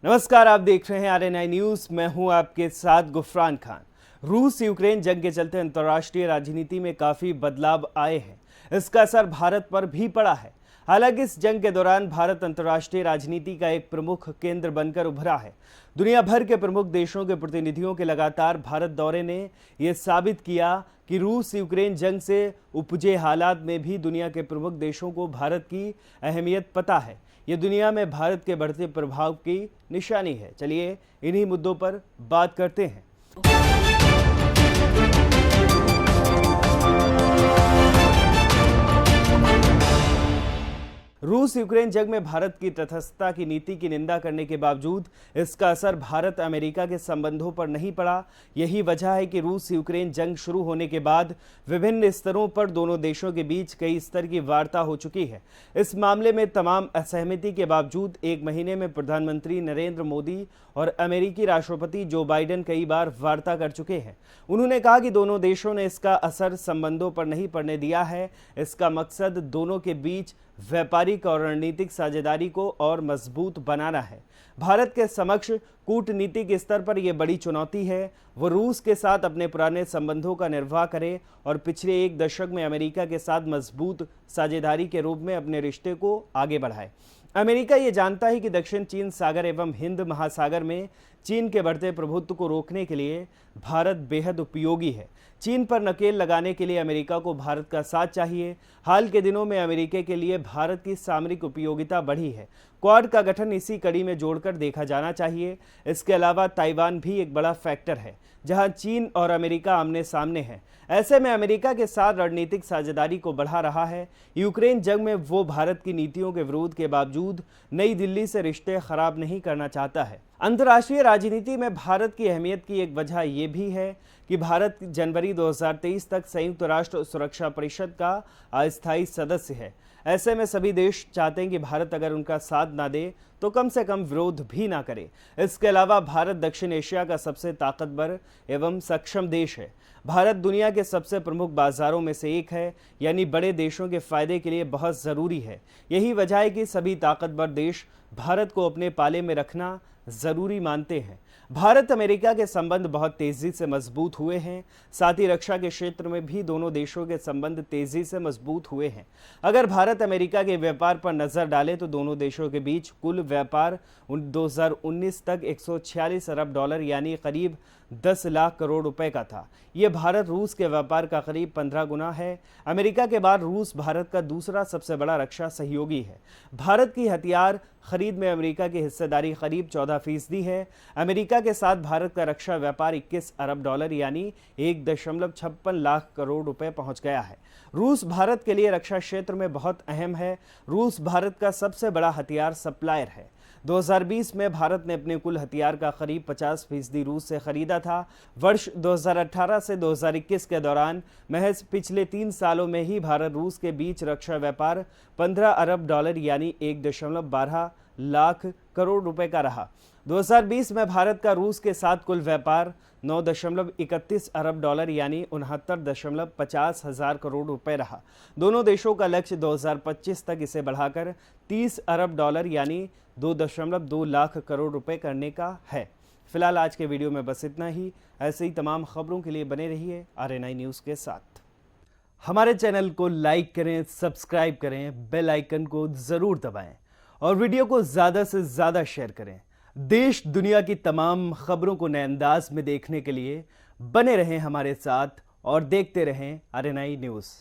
नमस्कार, आप देख रहे हैं आरएनआई न्यूज। मैं हूं आपके साथ गुफरान खान। रूस यूक्रेन जंग के चलते अंतर्राष्ट्रीय राजनीति में काफी बदलाव आए हैं। इसका असर भारत पर भी पड़ा है। हालांकि इस जंग के दौरान भारत अंतर्राष्ट्रीय राजनीति का एक प्रमुख केंद्र बनकर उभरा है। दुनिया भर के प्रमुख देशों के प्रतिनिधियों के लगातार भारत दौरे ने यह साबित किया कि रूस यूक्रेन जंग से उपजे हालात में भी दुनिया के प्रमुख देशों को भारत की अहमियत पता है। ये दुनिया में भारत के बढ़ते प्रभाव की निशानी है। चलिए इन्हीं मुद्दों पर बात करते हैं। रूस यूक्रेन जंग में भारत की तटस्थता की नीति की निंदा करने के बावजूद इसका असर भारत अमेरिका के संबंधों पर नहीं पड़ा। यही वजह है कि रूस यूक्रेन जंग शुरू होने के बाद विभिन्न स्तरों पर दोनों देशों के बीच कई स्तर की वार्ता हो चुकी है। इस मामले में तमाम असहमति के बावजूद एक महीने में प्रधानमंत्री नरेंद्र मोदी और अमेरिकी राष्ट्रपति जो बाइडेन कई बार वार्ता कर चुके हैं। उन्होंने कहा कि दोनों देशों ने इसका असर संबंधों पर नहीं पड़ने दिया है। इसका मकसद दोनों के बीच व्यापारिक और रणनीतिक साझेदारी को और मजबूत बनाना है। भारत के समक्ष कूटनीतिक स्तर पर यह बड़ी चुनौती है। वो रूस के साथ अपने पुराने संबंधों का निर्वाह करे और पिछले एक दशक में अमेरिका के साथ मजबूत साझेदारी के रूप में अपने रिश्ते को आगे बढ़ाए। अमेरिका ये जानता है कि दक्षिण चीन सागर एवं हिंद महासागर में चीन के बढ़ते प्रभुत्व को रोकने के लिए भारत बेहद उपयोगी है। चीन पर नकेल लगाने के लिए अमेरिका को भारत का साथ चाहिए। हाल के दिनों में अमेरिका के लिए भारत की सामरिक उपयोगिता बढ़ी है। क्वाड का गठन इसी कड़ी में जोड़कर देखा जाना चाहिए। इसके अलावा ताइवान भी एक बड़ा फैक्टर है, जहां चीन और अमेरिका आमने सामने हैं। ऐसे में अमेरिका के साथ रणनीतिक साझेदारी को बढ़ा रहा है। यूक्रेन जंग में वो भारत की नीतियों के विरोध के बावजूद नई दिल्ली से रिश्ते खराब नहीं करना चाहता है। अंतर्राष्ट्रीय राजनीति में भारत की अहमियत की एक वजह यह भी है कि भारत जनवरी 2023 तक संयुक्त राष्ट्र सुरक्षा परिषद का अस्थायी सदस्य है। ऐसे में सभी देश चाहते हैं कि भारत अगर उनका साथ ना दे तो कम से कम विरोध भी ना करे। इसके अलावा भारत दक्षिण एशिया का सबसे ताकतवर एवं सक्षम देश है। भारत दुनिया के सबसे प्रमुख बाजारों में से एक है, यानी बड़े देशों के फायदे के लिए बहुत ज़रूरी है। यही वजह है कि सभी ताकतवर देश भारत को अपने पाले में रखना ज़रूरी मानते हैं। भारत अमेरिका के संबंध बहुत तेज़ी से मजबूत हुए हैं। साथ ही रक्षा के क्षेत्र में भी दोनों देशों के संबंध तेज़ी से मजबूत हुए हैं। अगर भारत अमेरिका के व्यापार पर नज़र डाले तो दोनों देशों के बीच कुल व्यापार 2019 तक 146 अरब डॉलर यानी करीब 10 लाख करोड़ रुपए का था। यह भारत रूस के व्यापार का करीब 15 गुना है। अमेरिका के बाद रूस भारत का दूसरा सबसे बड़ा रक्षा सहयोगी है। भारत की हथियार खरीद में अमेरिका की हिस्सेदारी करीब 14% है। अमेरिका के साथ भारत का रक्षा व्यापार 21 अरब डॉलर यानी 1.56 लाख करोड़ रुपए पहुंच गया है। रूस भारत के लिए रक्षा क्षेत्र में बहुत अहम है। रूस भारत का सबसे बड़ा हथियार सप्लायर है। 2020 में भारत ने अपने कुल हथियार का करीब 50% रूस से खरीदा था। वर्ष 2018 से 2021 के दौरान महज पिछले 3 सालों में ही भारत रूस के बीच रक्षा व्यापार 15 अरब डॉलर यानी 1.12 लाख करोड़ रुपए का रहा। 2020 में भारत का रूस के साथ कुल व्यापार 9.31 अरब डॉलर यानी 69.50 हजार करोड़ रुपए रहा। दोनों देशों का लक्ष्य 2025 तक इसे बढ़ाकर 30 अरब डॉलर यानी 2.2 लाख करोड़ रुपए करने का है। फिलहाल आज के वीडियो में बस इतना ही। ऐसे ही तमाम खबरों के लिए बने रहिए आरएनआई न्यूज़ के साथ। हमारे चैनल को लाइक करें, सब्सक्राइब करें, बेल आइकन को ज़रूर दबाएं और वीडियो को ज़्यादा से ज़्यादा शेयर करें। देश दुनिया की तमाम खबरों को नए अंदाज में देखने के लिए बने रहें हमारे साथ और देखते रहें आरएनआई न्यूज़।